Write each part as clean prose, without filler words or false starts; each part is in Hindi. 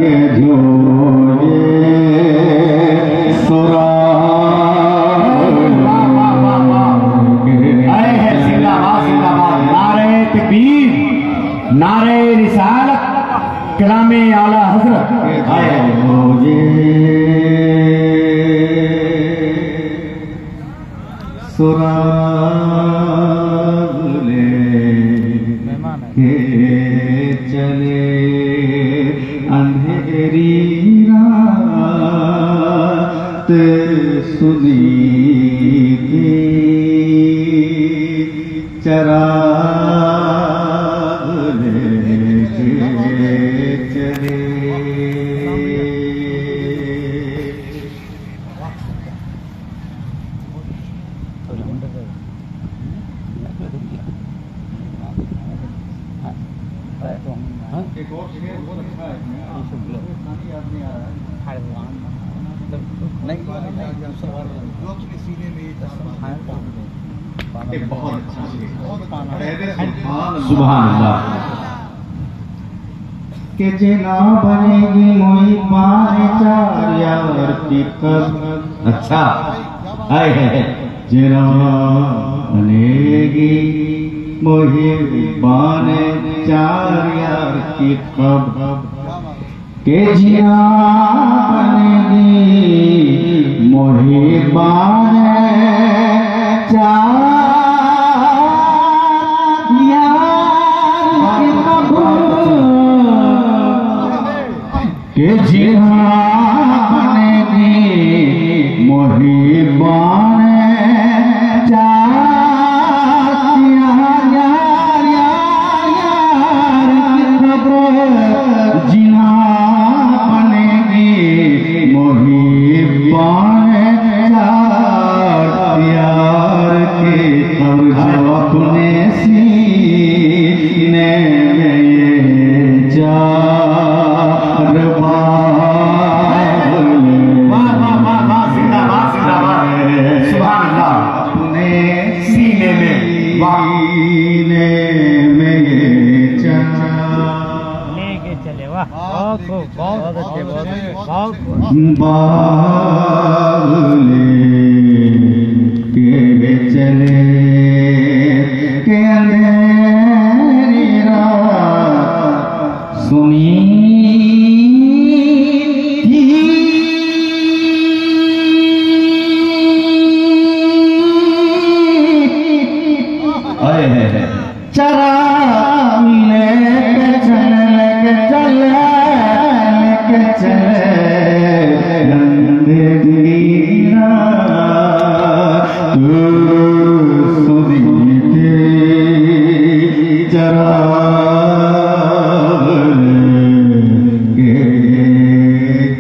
के झोले सुरा नारे रिसालत कलामे आला हजरत सुराले के चले अंधेरी रात सुनी की चरा एक और शेर बहुत अच्छा है सीने में बहुत अच्छा सुभान अल्लाह के जना बनेगी मोई पाए चार यार की कब अच्छा है जना बनेगी मोही बाने चार यार की कब के जिया बनेगी मोही बाने चार यार की कब के जिया बनेगी मोही बाने बावले के चले के अंधेरी रात सुनी चरा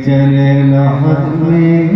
चले लहद में